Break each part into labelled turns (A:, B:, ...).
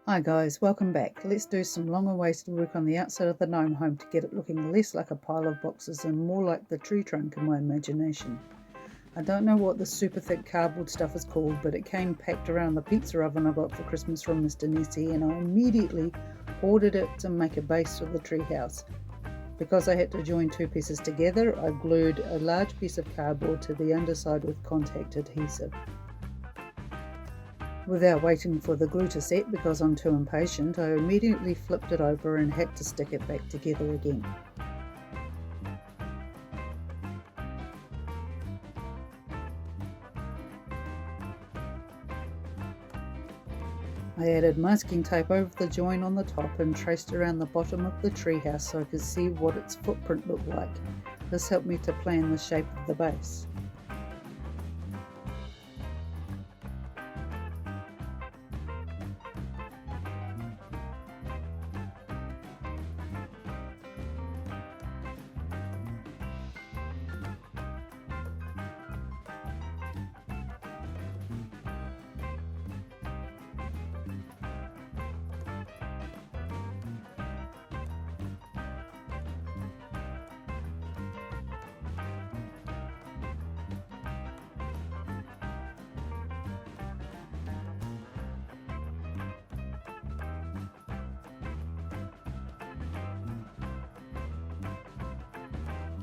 A: Hi guys, welcome back. Let's do some long-awaited work on the outside of the gnome home to get it looking less like a pile of boxes and more like the tree trunk in my imagination. I don't know what this super thick cardboard stuff is called, but it came packed around the pizza oven I got for Christmas from Mr. Nessie, and I immediately ordered it to make a base for the treehouse. Because I had to join two pieces together, I glued a large piece of cardboard to the underside with contact adhesive. Without waiting for the glue to set because I'm too impatient, I immediately flipped it over and had to stick it back together again. I added masking tape over the join on the top and traced around the bottom of the treehouse so I could see what its footprint looked like. This helped me to plan the shape of the base.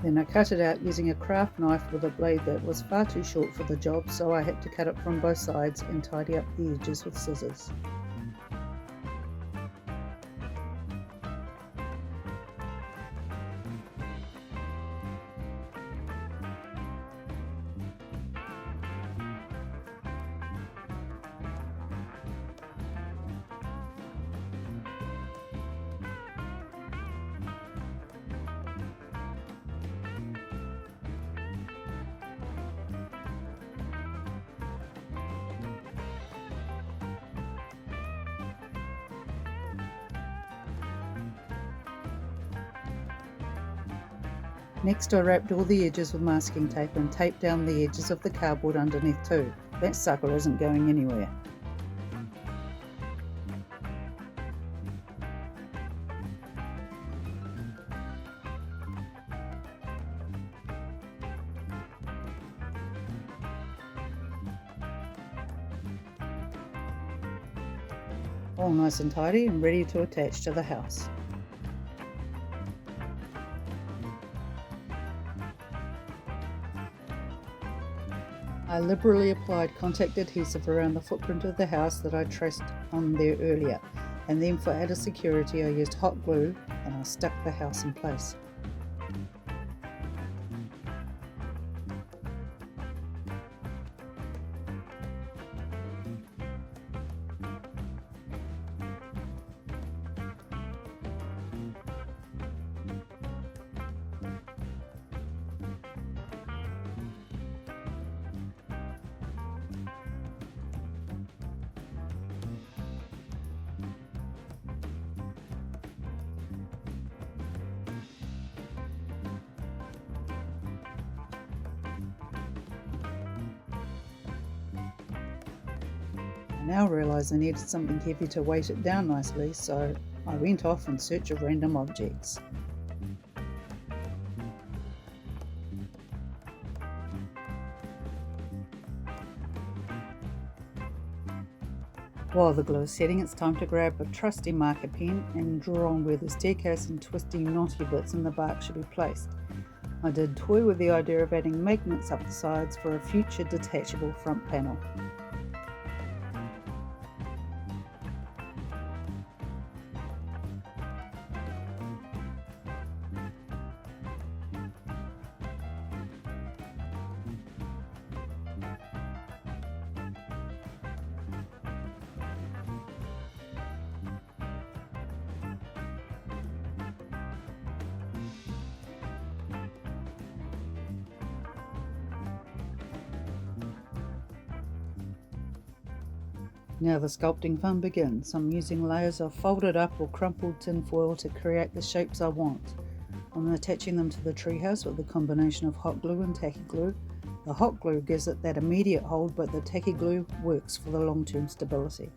A: Then I cut it out using a craft knife with a blade that was far too short for the job, so I had to cut it from both sides and tidy up the edges with scissors. Next I wrapped all the edges with masking tape and taped down the edges of the cardboard underneath too. That sucker isn't going anywhere. All nice and tidy and ready to attach to the house. I liberally applied contact adhesive around the footprint of the house that I traced on there earlier, and then for added security I used hot glue and I stuck the house in place. I now realised I needed something heavy to weight it down nicely, so I went off in search of random objects. While the glue is setting, it's time to grab a trusty marker pen and draw on where the staircase and twisty knotty bits in the bark should be placed. I did toy with the idea of adding magnets up the sides for a future detachable front panel. Now the sculpting fun begins. I'm using layers of folded up or crumpled tinfoil to create the shapes I want. I'm attaching them to the treehouse with a combination of hot glue and tacky glue. The hot glue gives it that immediate hold, but the tacky glue works for the long-term stability.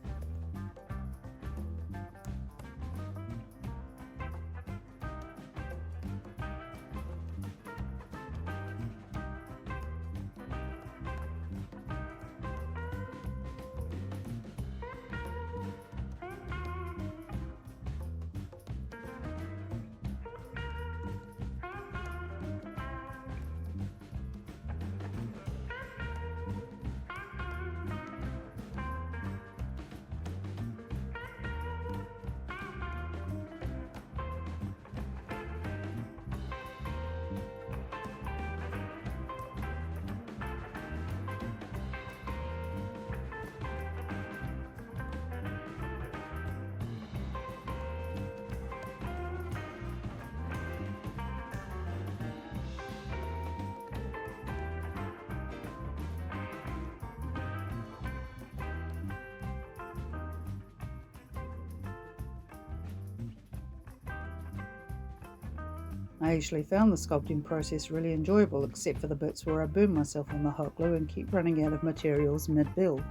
A: I actually found the sculpting process really enjoyable, except for the bits where I burn myself on the hot glue and keep running out of materials mid-build.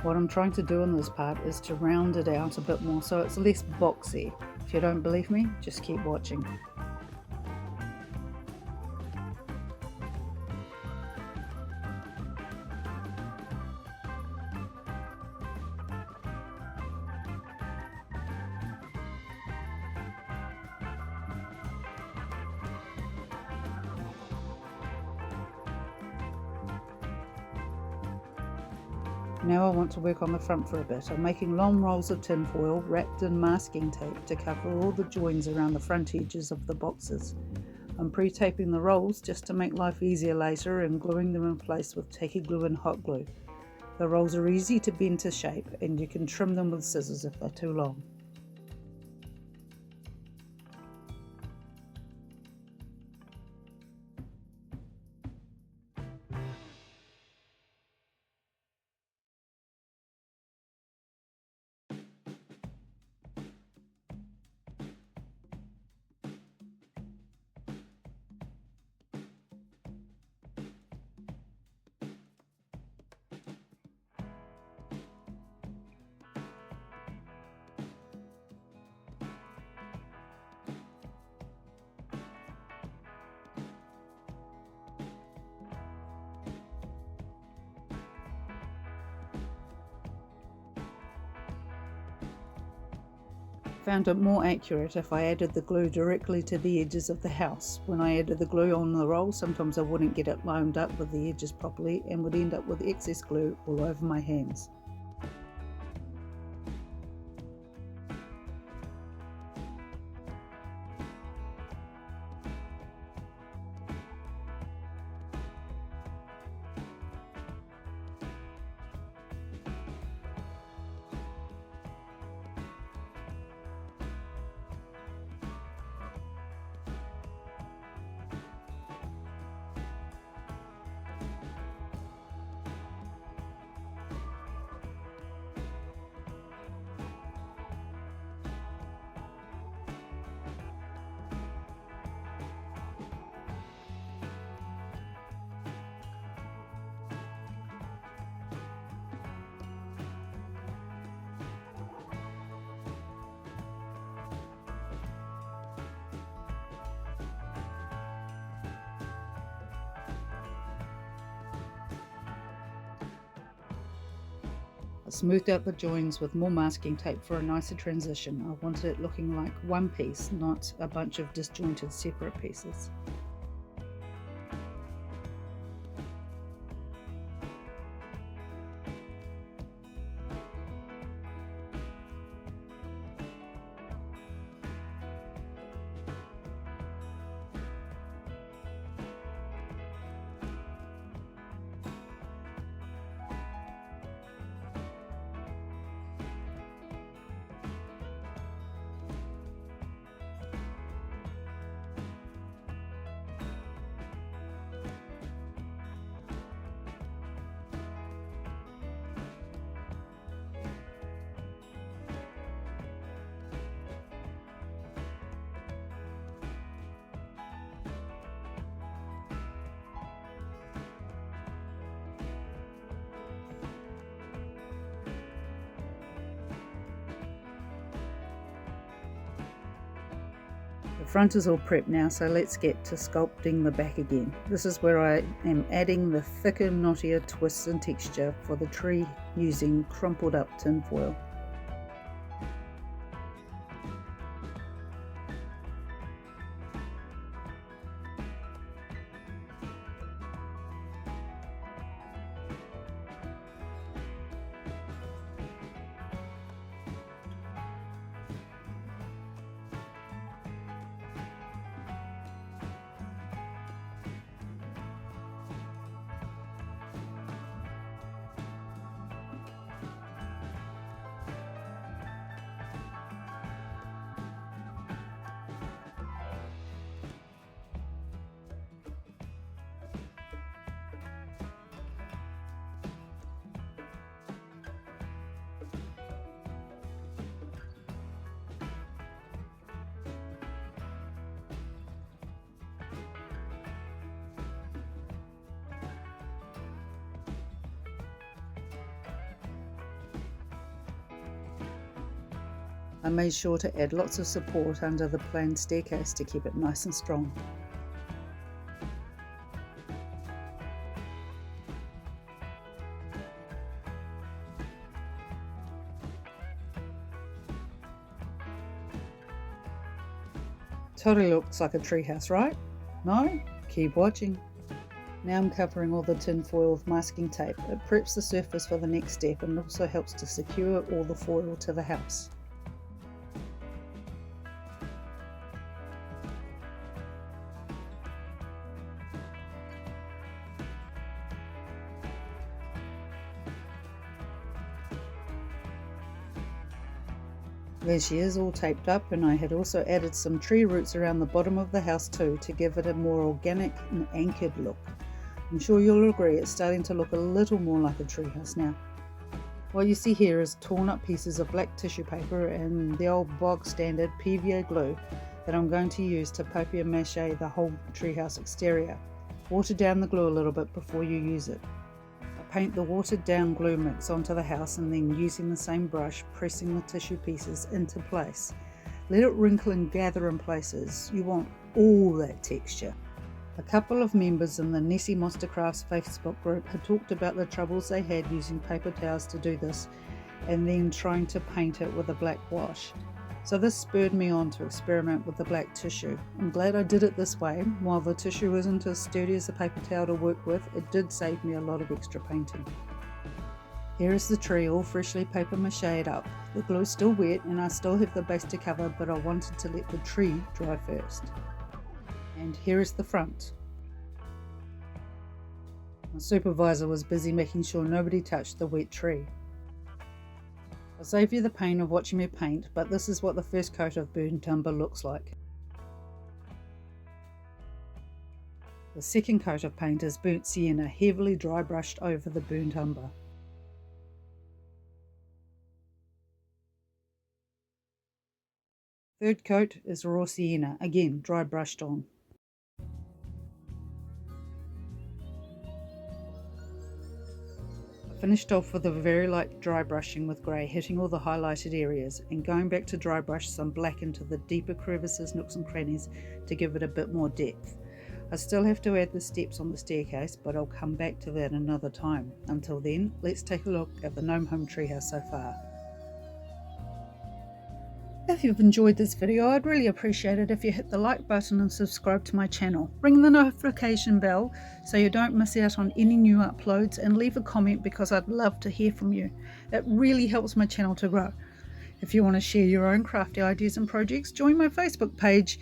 A: What I'm trying to do in this part is to round it out a bit more so it's less boxy. If you don't believe me, just keep watching. Now I want to work on the front for a bit. I'm making long rolls of tinfoil wrapped in masking tape to cover all the joins around the front edges of the boxes. I'm pre-taping the rolls just to make life easier later and gluing them in place with tacky glue and hot glue. The rolls are easy to bend to shape and you can trim them with scissors if they're too long. Found it more accurate if I added the glue directly to the edges of the house. When I added the glue on the roll, sometimes I wouldn't get it lined up with the edges properly and would end up with excess glue all over my hands. I smoothed out the joins with more masking tape for a nicer transition. I wanted it looking like one piece, not a bunch of disjointed separate pieces. The front is all prepped now, so let's get to sculpting the back again. This is where I am adding the thicker, knottier twists and texture for the tree using crumpled up tinfoil. I made sure to add lots of support under the plain staircase to keep it nice and strong. Totally looks like a treehouse, right? No? Keep watching. Now I'm covering all the tin foil with masking tape. It preps the surface for the next step and also helps to secure all the foil to the house. There she is, all taped up, and I had also added some tree roots around the bottom of the house too to give it a more organic and anchored look. I'm sure you'll agree it's starting to look a little more like a treehouse now. What you see here is torn up pieces of black tissue paper and the old bog standard PVA glue that I'm going to use to papier-mâché the whole treehouse exterior. Water down the glue a little bit before you use it. Paint the watered down glue mix onto the house and then using the same brush pressing the tissue pieces into place. Let it wrinkle and gather in places. You want all that texture. A couple of members in the Nessie Monster Crafts Facebook group had talked about the troubles they had using paper towels to do this and then trying to paint it with a black wash. So this spurred me on to experiment with the black tissue. I'm glad I did it this way. While the tissue isn't as sturdy as a paper towel to work with, it did save me a lot of extra painting. Here is the tree all freshly paper mache'd up. The glue's still wet and I still have the base to cover, but I wanted to let the tree dry first. And here is the front. My supervisor was busy making sure nobody touched the wet tree. I'll save you the pain of watching me paint, but this is what the first coat of burnt umber looks like. The second coat of paint is burnt sienna, heavily dry brushed over the burnt umber. Third coat is raw sienna, again dry brushed on. Finished off with a very light dry brushing with grey, hitting all the highlighted areas, and going back to dry brush some black into the deeper crevices, nooks and crannies to give it a bit more depth. I still have to add the steps on the staircase, but I'll come back to that another time. Until then, let's take a look at the Gnome Home treehouse so far. If you've enjoyed this video, I'd really appreciate it if you hit the like button and subscribe to my channel. Ring the notification bell so you don't miss out on any new uploads, and leave a comment because I'd love to hear from you. It really helps my channel to grow. If you want to share your own crafty ideas and projects, join my Facebook page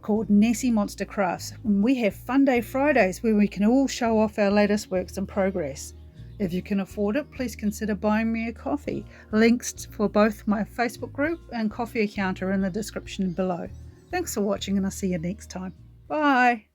A: called Nessie Monster Crafts. We have Fun Day Fridays where we can all show off our latest works in progress. If you can afford it, please consider buying me a coffee. Links for both my Facebook group and coffee account are in the description below. Thanks for watching, and I'll see you next time. Bye!